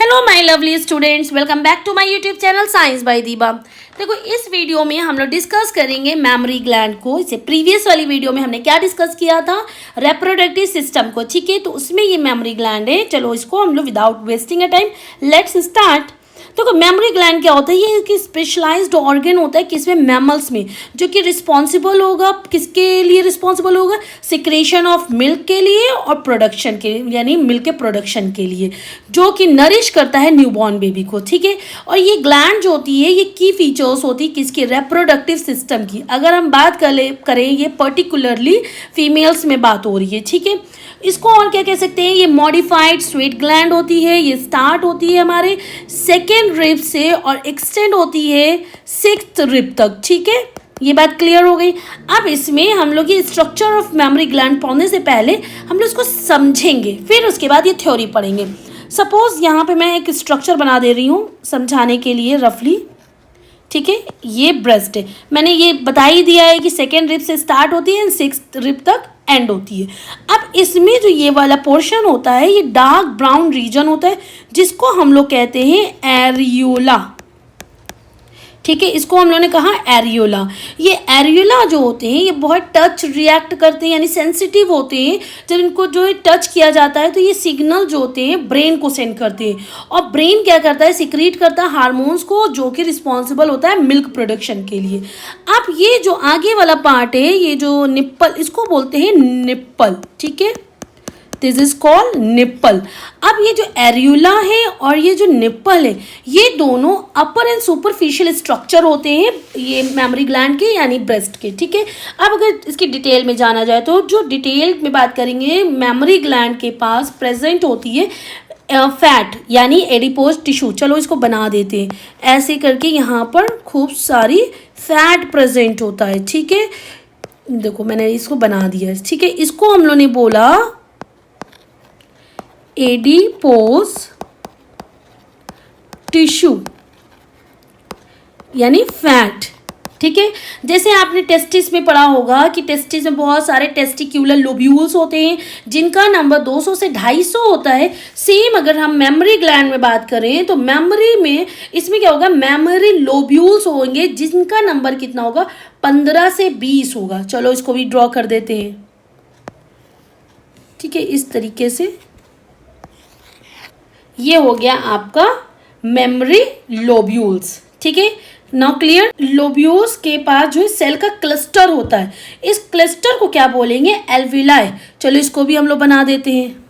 Hello my lovely students, welcome back to my YouTube channel science by Deeba. देखो इस video में हम लोग डिस्कस करेंगे मेमोरी ग्लैंड को। इससे प्रीवियस वाली वीडियो में हमने क्या डिस्कस किया था, रिप्रोडक्टिव सिस्टम को। ठीक है, तो उसमें ये मेमोरी ग्लैंड है। चलो इसको हम लोग without wasting a time let's start. देखो मेमोरी ग्लैंड क्या होता है, ये एक स्पेशलाइज्ड ऑर्गन होता है किसमें, मैमल्स में, जो कि रिस्पॉन्सिबल होगा किसके लिए, रिस्पॉन्सिबल होगा सिक्रेशन ऑफ मिल्क के लिए और प्रोडक्शन के लिए, यानी मिल्क के प्रोडक्शन के लिए, जो कि नरिश करता है न्यूबॉर्न बेबी को। ठीक है, और ये ग्लैंड जो होती है ये की फीचर्स होती है किसकी, रिप्रोडक्टिव सिस्टम की। अगर हम बात करें ये पर्टिकुलरली फीमेल्स में बात हो रही है। ठीक है, इसको और क्या कह सकते हैं, ये मॉडिफाइड स्वीट ग्लैंड होती है। ये स्टार्ट होती है हमारे सेकेंड रिब से और एक्सटेंड होती है सिक्स्थ रिब तक। ठीक है, ये बात क्लियर हो गई। अब इसमें हम लोग ये स्ट्रक्चर ऑफ मेमोरी ग्लैंड पढ़ने से पहले हम लोग इसको समझेंगे, फिर उसके बाद ये थ्योरी पढ़ेंगे। सपोज यहाँ पे मैं एक स्ट्रक्चर बना दे रही हूँ समझाने के लिए रफली। ठीक है, ये ब्रेस्ट है, मैंने ये बता ही दिया है कि सेकेंड रिब से स्टार्ट होती है एंड सिक्स्थ रिब तक एंड होती है। अब इसमें जो ये वाला पोर्शन होता है ये डार्क ब्राउन रीजन होता है, जिसको हम लोग कहते हैं एरियोला। ठीक है, इसको हम लोगों ने कहा एरियोला। ये एरियोला जो होते हैं ये बहुत टच रिएक्ट करते हैं, यानी सेंसिटिव होते हैं। जब इनको जो है टच किया जाता है तो ये सिग्नल जो होते हैं ब्रेन को सेंड करते हैं, और ब्रेन क्या करता है, सिक्रीट करता है हार्मोन्स को, जो कि रिस्पॉन्सिबल होता है मिल्क प्रोडक्शन के लिए। अब ये जो आगे वाला पार्ट है, ये जो निप्पल, इसको बोलते हैं निप्पल। ठीक है, दिस इज कॉल्ड निप्पल। अब ये जो एरियोला है और ये जो निप्पल है, ये दोनों अपर एंड सुपरफिशियल स्ट्रक्चर होते हैं ये मेमोरी ग्लैंड के, यानी ब्रेस्ट के। ठीक है, अब अगर इसकी डिटेल में जाना जाए तो जो डिटेल में बात करेंगे, मेमोरी ग्लैंड के पास प्रेजेंट होती है फैट यानी एडिपोज टिश्यू। चलो इसको बना देते हैं ऐसे करके, यहाँ पर खूब सारी फैट प्रेजेंट होता है। ठीक है, देखो मैंने इसको बना दिया है। ठीक है, इसको हम लोगों ने बोला एडिपोज टिश्यू यानी फैट। ठीक है, जैसे आपने टेस्टिस में पढ़ा होगा कि टेस्टिस में बहुत सारे टेस्टिक्यूलर लोब्यूल्स होते हैं जिनका नंबर 200 से 250 होता है। सेम अगर हम मेमोरी ग्लैंड में बात करें तो मेमोरी में इसमें क्या होगा, मेमोरी लोब्यूल्स होंगे जिनका नंबर कितना होगा, 15 से 20 होगा। चलो इसको भी ड्रॉ कर देते हैं। ठीक है, इस तरीके से ये हो गया आपका मेमोरी लोब्यूल्स। ठीक है, नाउ क्लियर। लोब्यूल्स के पास जो है सेल का क्लस्टर होता है, इस क्लस्टर को क्या बोलेंगे, एल्विलाई। चलो इसको भी हम लोग बना देते हैं।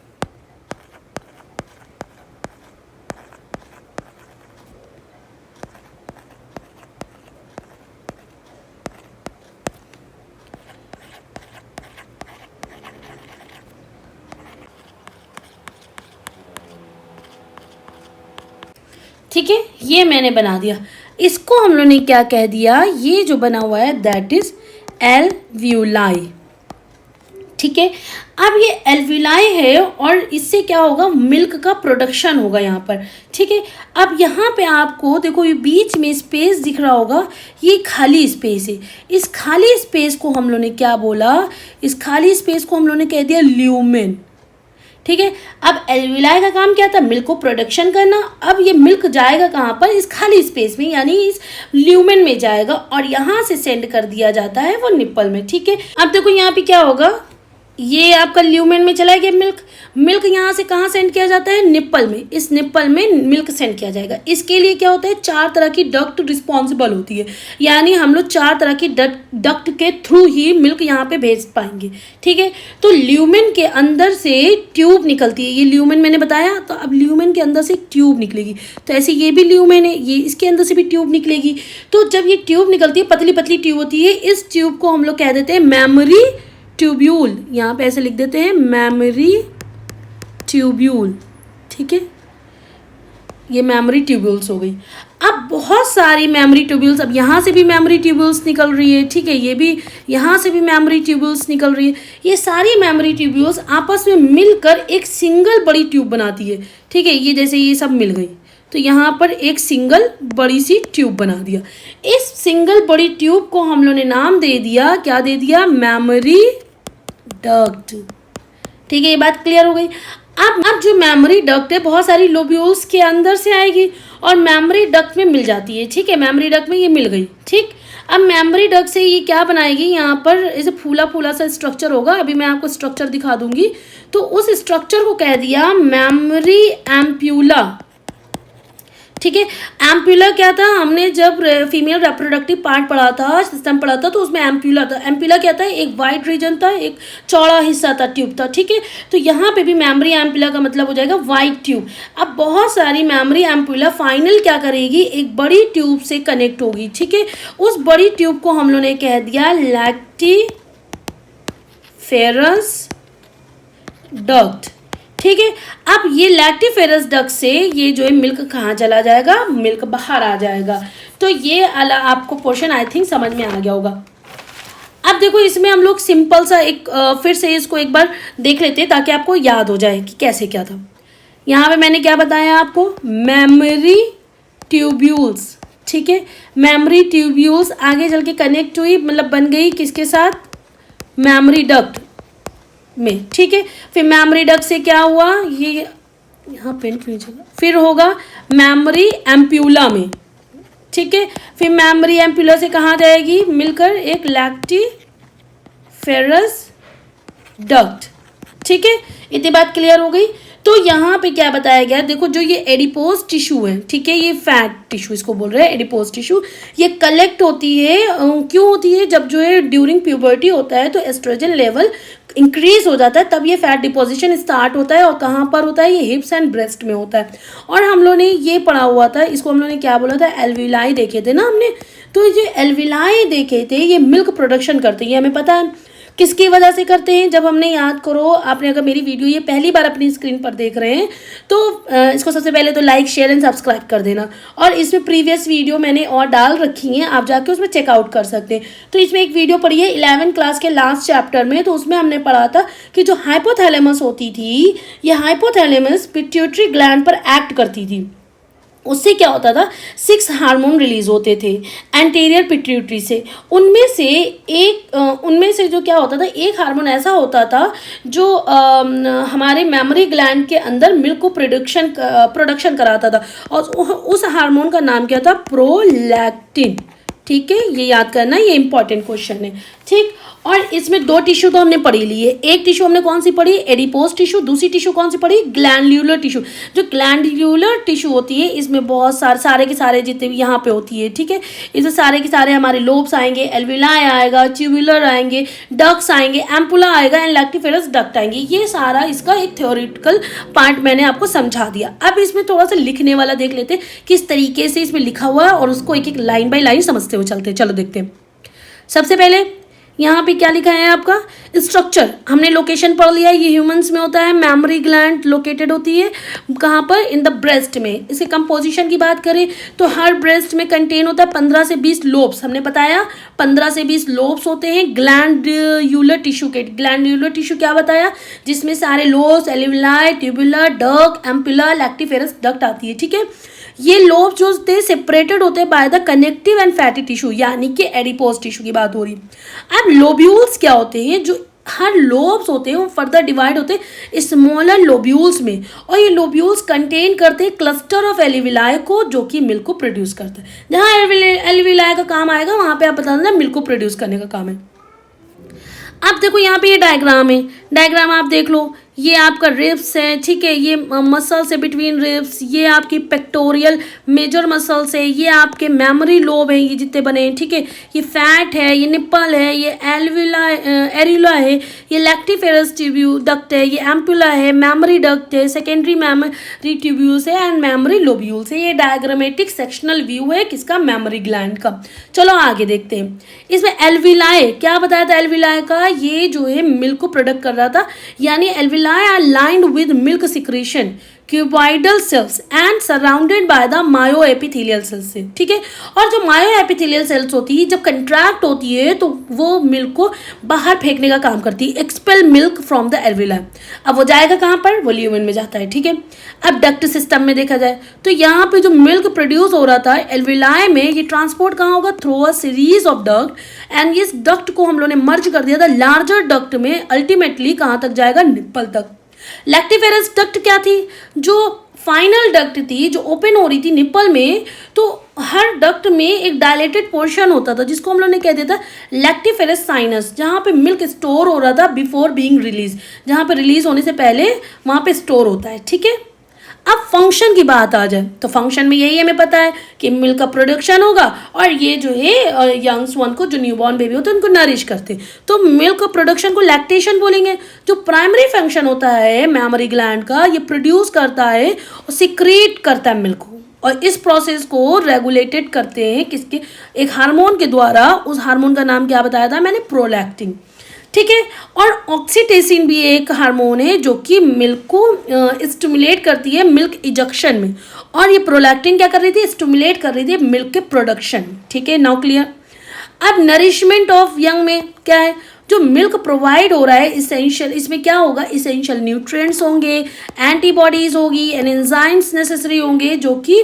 ठीक है, ये मैंने बना दिया। इसको हम लोग ने क्या कह दिया, ये जो बना हुआ है दैट इज एल्वियोलाई। ठीक है, अब ये एल्वियोलाई है और इससे क्या होगा, मिल्क का प्रोडक्शन होगा यहाँ पर। ठीक है, अब यहाँ पे आपको देखो ये बीच में स्पेस दिख रहा होगा, ये खाली स्पेस है। इस खाली स्पेस को हम लोग ने क्या बोला, इस खाली स्पेस को हम लोग ने कह दिया ल्यूमेन। ठीक है, अब एल्वियोलाई का काम क्या था, मिल्क को प्रोडक्शन करना। अब ये मिल्क जाएगा कहाँ पर, इस खाली स्पेस में, यानी इस ल्यूमेन में जाएगा और यहाँ से सेंड कर दिया जाता है वो निप्पल में। ठीक है, अब देखो यहाँ पे क्या होगा, ये आपका ल्यूमेन में चला गया मिल्क। मिल्क यहाँ से कहाँ सेंड किया जाता है, निप्पल में। इस निप्पल में मिल्क सेंड किया जाएगा। इसके लिए क्या होता है, 4 तरह की डक्ट रिस्पॉन्सिबल होती है, यानी हम लोग 4 तरह की डक्ट के थ्रू ही मिल्क यहाँ पे भेज पाएंगे। ठीक है, तो ल्यूमेन के अंदर से ट्यूब निकलती है। ये ल्यूमेन मैंने बताया, तो अब ल्यूमेन के अंदर से ट्यूब निकलेगी। तो ऐसे ये भी ल्यूमेन है, ये इसके अंदर से भी ट्यूब निकलेगी। तो जब ये ट्यूब निकलती है, पतली पतली ट्यूब होती है, इस ट्यूब को हम लोग कह देते हैं मेमोरी ट्यूब्यूल। यहाँ पे ऐसे लिख देते हैं मेमोरी ट्यूब्यूल। ठीक है, ये मेमोरी ट्यूब्यूल्स हो गई। अब बहुत सारी मेमोरी ट्यूब्यूल्स, अब यहाँ से भी मेमोरी ट्यूब्यूल्स निकल रही है। ठीक है, ये भी यहाँ से भी मेमोरी ट्यूब्यूल्स निकल रही है। ये सारी मेमोरी ट्यूब्यूल्स आपस में मिलकर एक सिंगल बड़ी ट्यूब बनाती है। ठीक है, ये जैसे ये सब मिल गई तो यहाँ पर एक सिंगल बड़ी सी ट्यूब बना दिया। इस सिंगल बड़ी ट्यूब को हम लोग ने नाम दे दिया, क्या दे दिया, मेमोरी डक्ट। ठीक है, ये बात क्लियर हो गई। अब जो मेमोरी डक्ट है बहुत सारी लोब्यूल्स के अंदर से आएगी और मेमोरी डक्ट में मिल जाती है, ठीक है, मेमोरी डक्ट में ये मिल गई, ठीक। अब मेमोरी डक्ट से ये क्या बनाएगी, यहाँ पर ऐसे फूला फूला सा स्ट्रक्चर होगा, अभी मैं आपको स्ट्रक्चर दिखा दूंगी। तो उस स्ट्रक्चर को कह दिया मेमोरी एम्प्यूला, ठीक है। एम्प्यूला क्या था, हमने जब फीमेल रिप्रोडक्टिव पार्ट पढ़ा था, सिस्टम पढ़ा था, तो उसमें एम्प्यूला था। एम्प्यूला क्या था, एक वाइड रीजन था, एक चौड़ा हिस्सा था, ट्यूब था, ठीक है। तो यहाँ पे भी मेमोरी एम्प्यूला का मतलब हो जाएगा वाइड ट्यूब। अब बहुत सारी मेमोरी एम्प्यूला फाइनल क्या करेगी, एक बड़ी ट्यूब से कनेक्ट होगी, ठीक है। उस बड़ी ट्यूब को हम लोगों ने कह दिया लैक्टिफेरस डक्ट, ठीक है। अब ये लैक्टिफेरस डक्ट से ये जो है मिल्क कहाँ चला जाएगा, मिल्क बाहर आ जाएगा। तो ये आपको पोर्शन आई थिंक समझ में आ गया होगा। अब देखो इसमें हम लोग सिंपल सा एक फिर से इसको एक बार देख लेते हैं ताकि आपको याद हो जाए कि कैसे क्या था। यहाँ पे मैंने क्या बताया आपको, मेमोरी ट्यूब्यूल्स, ठीक है। मेमोरी ट्यूब्यूल्स आगे चल के कनेक्ट हुई, मतलब बन गई किसके साथ, मेमोरी डक्ट में, ठीक है। फिर मेमोरी डक्ट से क्या हुआ, ये यहाँ पेन क्यों नहीं चला, फिर होगा मेमोरी एम्प्यूला में, ठीक है। फिर मेमोरी एम्प्यूला से कहाँ जाएगी, मिलकर एक लैक्टिफेरस डक्ट, ठीक है। इतनी बात क्लियर हो गई। तो यहाँ पे क्या बताया गया, देखो जो ये एडिपोज टिश्यू है, ठीक है, ये फैट टिश्यू इसको बोल रहे हैं एडिपोज टिश्यू, ये कलेक्ट होती है, क्यों होती है, जब जो है ड्यूरिंग प्यूबर्टी होता है तो एस्ट्रोजन लेवल इंक्रीज हो जाता है, तब ये फैट डिपोजिशन स्टार्ट होता है। और कहाँ पर होता है, ये हिप्स एंड ब्रेस्ट में होता है। और हम लोगों ने ये पढ़ा हुआ था, इसको हम लोगों ने क्या बोला था, एल्विलाई देखे थे ना हमने। तो ये एल्विलाई देखे थे, ये मिल्क प्रोडक्शन करते हैं, ये हमें पता है किसकी वजह से करते हैं। जब हमने, याद करो, आपने अगर मेरी वीडियो ये पहली बार अपनी स्क्रीन पर देख रहे हैं तो इसको सबसे पहले तो लाइक शेयर एंड सब्सक्राइब कर देना। और इसमें प्रीवियस वीडियो मैंने और डाल रखी हैं, आप जाके उसमें चेकआउट कर सकते हैं। तो इसमें एक वीडियो पढ़ी है 11th क्लास के लास्ट चैप्टर में, तो उसमें हमने पढ़ा था कि जो हाइपोथैलेमस होती थी, ये हाइपोथैलेमस पिट्यूटरी ग्लैंड पर एक्ट करती थी। उससे क्या होता था, 6 हार्मोन रिलीज होते थे एंटीरियर पिट्यूटरी से। उनमें से जो क्या होता था, एक हार्मोन ऐसा होता था जो हमारे मेमोरी ग्लैंड के अंदर मिल्क को प्रोडक्शन कराता था, और उस हार्मोन का नाम क्या था, प्रोलैक्टिन, ठीक है। ये याद करना, ये इंपॉर्टेंट क्वेश्चन है, ठीक। और इसमें 2 टिश्यू तो हमने पढ़ी ली है। एक टिश्यू हमने कौन सी पढ़ी, एडिपोज टिश्यू। दूसरी टिश्यू कौन सी पढ़ी, ग्लैंडुलर टिश्यू। जो ग्लैंडुलर टिश्यू होती है, इसमें बहुत सारे के सारे जितने भी यहाँ पे होती है, ठीक है। इसमें सारे के सारे हमारे लोब्स आएंगे, एल्विलाई आएगा, ट्यूबुलर आएंगे, डक्ट्स आएंगे, एम्पुला आएगा एंड लैक्टिफेरस डक्ट आएंगे। ये सारा इसका एक थ्योरेटिकल पार्ट मैंने आपको समझा दिया। अब इसमें थोड़ा सा लिखने वाला देख लेते हैं, किस तरीके से इसमें लिखा हुआ है और उसको एक एक लाइन बाय लाइन समझते हुए चलते हैं। चलो देखते हैं। सबसे पहले यहाँ पे क्या लिखा है आपका, स्ट्रक्चर हमने लोकेशन पढ़ लिया, ये ह्यूमंस में होता है। मेमोरी ग्लैंड लोकेटेड होती है कहाँ पर, इन द ब्रेस्ट में। इसके कंपोजिशन की बात करें तो हर ब्रेस्ट में कंटेन होता है 15 से 20 लोब्स, हमने बताया 15 से 20 लोब्स होते हैं ग्लैंडुलर टिश्यू के। ग्लैंडुलर टिश्यू क्या बताया, जिसमें सारे lobes, alveoli, tubular, duct, ampulla, lactiferous duct आती है, ठीक है। ये लोब जो होते सेपरेटेड होते हैं by the connective and fatty tissue, यानी कि एडिपोज टिश्यू की बात हो रही। अब लोब्यूल्स क्या होते हैं, जो हर लोब्स होते हैं वो फर्दर डिवाइड होते हैं स्मॉलर लोब्यूल्स में, और ये लोब्यूल्स कंटेन करते हैं क्लस्टर ऑफ एल्विलाई को, जो कि मिल्क को प्रोड्यूस करता है। जहाँ एल्विलाई का काम आएगा वहाँ पे आप बता देना मिल्क को प्रोड्यूस करने का काम है। अब देखो यहाँ पे ये डायग्राम है, डायग्राम आप देख लो, ये आपका रिब्स है, ठीक है, ये मसल्स है बिटवीन रिब्स, ये आपकी पेक्टोरियल मेजर मसल्स है, ये आपके मेमोरी लोब है, ये जितने बने हैं, ठीक है, ये फैट है, ये निप्पल है, ये एरिला है, ये लैक्टिफेरस ट्यूब्यूल डक्ट है, ये एम्पुला है, मेमोरी डक्ट है, सेकेंडरी मेमोरी ट्यूब्यूल्स है एंड मेमोरी लोब्यूल्स है। ये डायग्रामेटिक सेक्शनल व्यू है किसका, मेमोरी ग्लैंड का। चलो आगे देखते हैं। इसमें एल्विलाई क्या बताया था, एल्विलाई का ये जो है मिल्क को प्रोडक्ट कर रहा था, यानी alveoli are lined with milk secretion cuboidal cells and surrounded by the myoepithelial cells से, ठीक है। और जो मायोएपिथेलियल सेल्स होती है जब कंट्रैक्ट होती है तो वो मिल्क को बाहर फेंकने का काम करती है, expel milk from the alveoli. अब वो जाएगा कहाँ पर, वो ल्यूमेन में जाता है, ठीक है। अब डक्ट सिस्टम में देखा जाए तो यहाँ पे जो मिल्क प्रोड्यूस हो रहा था एल्विलाई में, ये ट्रांसपोर्ट कहाँ होगा, through a series of duct, and इस डक्ट को हम लोगों ने मर्ज कर दिया था लार्जर डक्ट में, अल्टीमेटली कहाँ तक जाएगा, निप्पल तक। लैक्टिफेरस डक्ट क्या थी, जो फाइनल डक्ट थी, जो ओपन हो रही थी निप्पल में, तो हर डक्ट में एक डायलेटेड पोर्शन होता था जिसको हम लोग ने कह दिया था लैक्टिफेरस साइनस, जहाँ पे मिल्क स्टोर हो रहा था बिफोर बीइंग रिलीज, जहाँ पे रिलीज होने से पहले वहाँ पे स्टोर होता है। ठीक है, अब फंक्शन की बात आ जाए तो फंक्शन में यही हमें पता है कि मिल्क का प्रोडक्शन होगा और ये जो है यंग्स वन को, जो न्यूबॉर्न बेबी होते हैं उनको नरिश करते, तो मिल्क प्रोडक्शन को लैक्टेशन बोलेंगे। जो प्राइमरी फंक्शन होता है मैमरी ग्लैंड का, ये प्रोड्यूस करता है और सिक्रीट करता है मिल्क को, और इस प्रोसेस को रेगुलेटेड करते हैं किसके, एक हार्मोन के द्वारा। उस हार्मोन का नाम क्या बताया था मैंने, प्रोलैक्टिन। ठीक है, और ऑक्सीटोसिन भी एक हार्मोन है जो कि मिल्क को स्टिमुलेट करती है मिल्क इजक्शन में, और ये प्रोलैक्टिन क्या कर रही थी, स्टिमुलेट कर रही थी मिल्क के प्रोडक्शन। ठीक है, नाउ क्लियर। अब नरिशमेंट ऑफ यंग में क्या है, जो मिल्क प्रोवाइड हो रहा है इसेंशियल, इसमें क्या होगा, इसेंशियल न्यूट्रिएंट्स होंगे, एंटीबॉडीज होगी एंड एंजाइम्स नेसेसरी होंगे, जो कि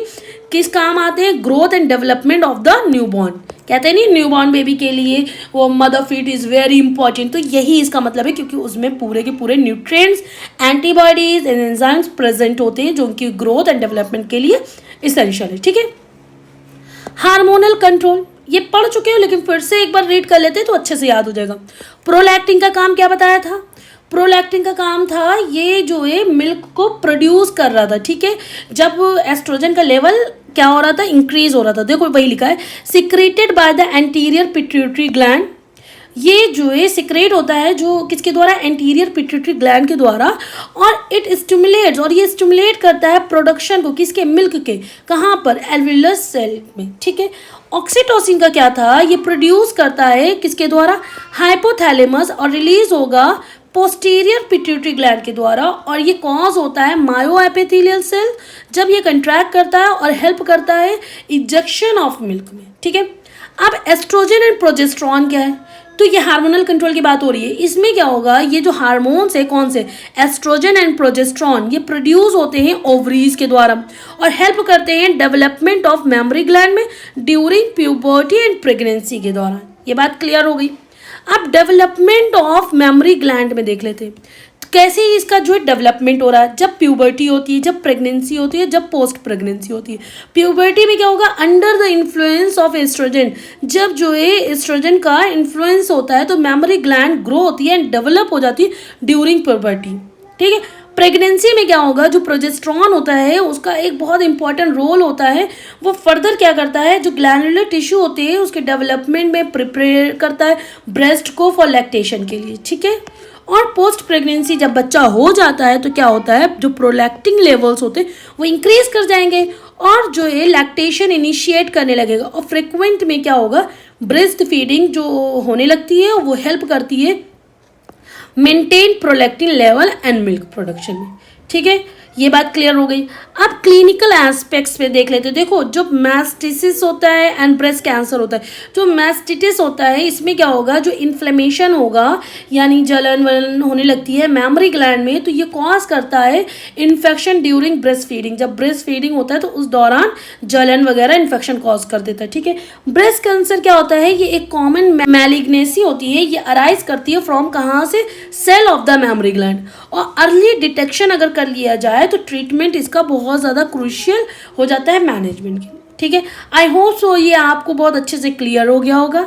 किस काम आते हैं, growth and development of the newborn. कहते हैं नहीं न्यूबॉर्न बेबी के लिए वो mother feed is very important, तो यही इसका मतलब है, क्योंकि उसमें पूरे के पूरे nutrients, antibodies and enzymes present होते हैं जो उनकी ग्रोथ एंड डेवलपमेंट के लिए इसेंशियल है। ठीक है, हार्मोनल कंट्रोल ये पढ़ चुके हो, लेकिन फिर से एक बार रीड कर लेते हैं तो अच्छे से याद हो जाएगा। प्रोलैक्टिन का काम क्या बताया था, प्रोलैक्टिन का काम था ये जो है मिल्क को प्रोड्यूस कर रहा था। ठीक है, जब एस्ट्रोजन का लेवल क्या हो रहा था, इंक्रीज हो रहा था, देखो वही लिखा है, secreted by the anterior pituitary gland, ये जो है सिक्रेट होता है जो किसके द्वारा, एंटीरियर पिट्यूटरी ग्लैंड के द्वारा, और इट स्टिमुलेट्स, और ये स्टिमुलेट करता है प्रोडक्शन को किसके, मिल्क के, कहाँ पर, एल्वियुलर सेल में। ठीक है, ऑक्सीटोसिन का क्या था, ये प्रोड्यूस करता है किसके द्वारा, हाइपोथैलेमस, और रिलीज होगा पोस्टीरियर पिट्यूटरी ग्लैंड के द्वारा, और ये कॉज होता है मायो एपिथेलियल सेल, जब ये कंट्रैक्ट करता है और हेल्प करता है इजेक्शन ऑफ मिल्क में। ठीक है, अब एस्ट्रोजन एंड प्रोजेस्टेरॉन क्या है, तो ये हार्मोनल कंट्रोल की बात हो रही है। इसमें क्या होगा, ये जो हार्मोन्स है कौन से, एस्ट्रोजन एंड प्रोजेस्टेरॉन, ये प्रोड्यूस होते हैं ओवरीज के द्वारा और हेल्प करते हैं डेवलपमेंट ऑफ मेमोरी ग्लैंड में ड्यूरिंग प्यूबर्टी एंड प्रेगनेंसी के दौरान। ये बात क्लियर हो गई। अब डेवलपमेंट ऑफ मेमोरी ग्लैंड में देख लेते हैं कैसे इसका जो है डेवलपमेंट हो रहा है, जब प्यूबर्टी होती है, जब प्रेगनेंसी होती है, जब पोस्ट प्रेगनेंसी होती है। प्यूबर्टी में क्या होगा, under the influence of oestrogen, जब जो है एस्ट्रोजन का इन्फ्लुएंस होता है तो मेमोरी ग्लैंड ग्रो होती है एंड डेवलप हो जाती है ड्यूरिंग प्यूबर्टी। ठीक है, प्रेगनेंसी में क्या होगा, जो प्रोजेस्टेरॉन होता है उसका एक बहुत इंपॉर्टेंट रोल होता है, वो फर्दर क्या करता है, जो ग्लैंडुलर टिश्यू होते हैं उसके डेवलपमेंट में प्रिपेयर करता है ब्रेस्ट को फॉर लैक्टेशन के लिए। ठीक है, और पोस्ट प्रेगनेंसी जब बच्चा हो जाता है तो क्या होता है, जो प्रोलैक्टिन लेवल्स होते हैं वो इंक्रीज कर जाएंगे और जो है लैक्टेशन इनिशिएट करने लगेगा, और फ्रिक्वेंट में क्या होगा, ब्रेस्ट फीडिंग जो होने लगती है वो हेल्प करती है maintain prolactin level and milk production में। ठीक है, ये बात क्लियर हो गई। अब क्लिनिकल एस्पेक्ट्स पे देख लेते हैं। देखो, जो मैस्टिसिस होता है एंड ब्रेस्ट कैंसर होता है, जो मैस्टिटिस होता है इसमें क्या होगा, जो इन्फ्लेमेशन होगा यानी जलन वलन होने लगती है मेमोरी ग्लैंड में, तो ये कॉज करता है इन्फेक्शन ड्यूरिंग ब्रेस्ट फीडिंग। जब ब्रेस्ट फीडिंग होता है तो उस दौरान जलन वगैरह इन्फेक्शन कॉज कर देता है। ठीक है, ब्रेस्ट कैंसर क्या होता है, ये एक कॉमन मैलिग्नेंसी होती है, ये अराइज करती है फ्रॉम कहाँ से, cell of the mammary gland, और अर्ली डिटेक्शन अगर कर लिया जाए तो ट्रीटमेंट इसका बहुत ज़्यादा क्रूशियल हो जाता है मैनेजमेंट के लिए। ठीक है, आई होप सो ये आपको बहुत अच्छे से क्लियर हो गया होगा।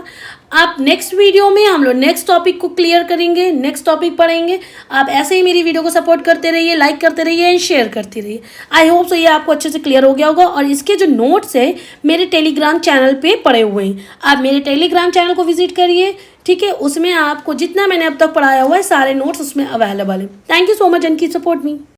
आप नेक्स्ट वीडियो में हम लोग नेक्स्ट टॉपिक को क्लियर करेंगे, नेक्स्ट टॉपिक पढ़ेंगे। आप ऐसे ही मेरी वीडियो को सपोर्ट करते रहिए, लाइक करते रहिए एंड शेयर करते रहिए। आई होप सो ये आपको अच्छे से क्लियर हो गया होगा, और इसके जो नोट्स है मेरे टेलीग्राम चैनल पे पड़े हुए हैं, आप मेरे टेलीग्राम चैनल को विजिट करिए। ठीक है, उसमें आपको जितना मैंने अब तक पढ़ाया हुआ है सारे नोट्स उसमें अवेलेबल है। Thank you so much and keep support me.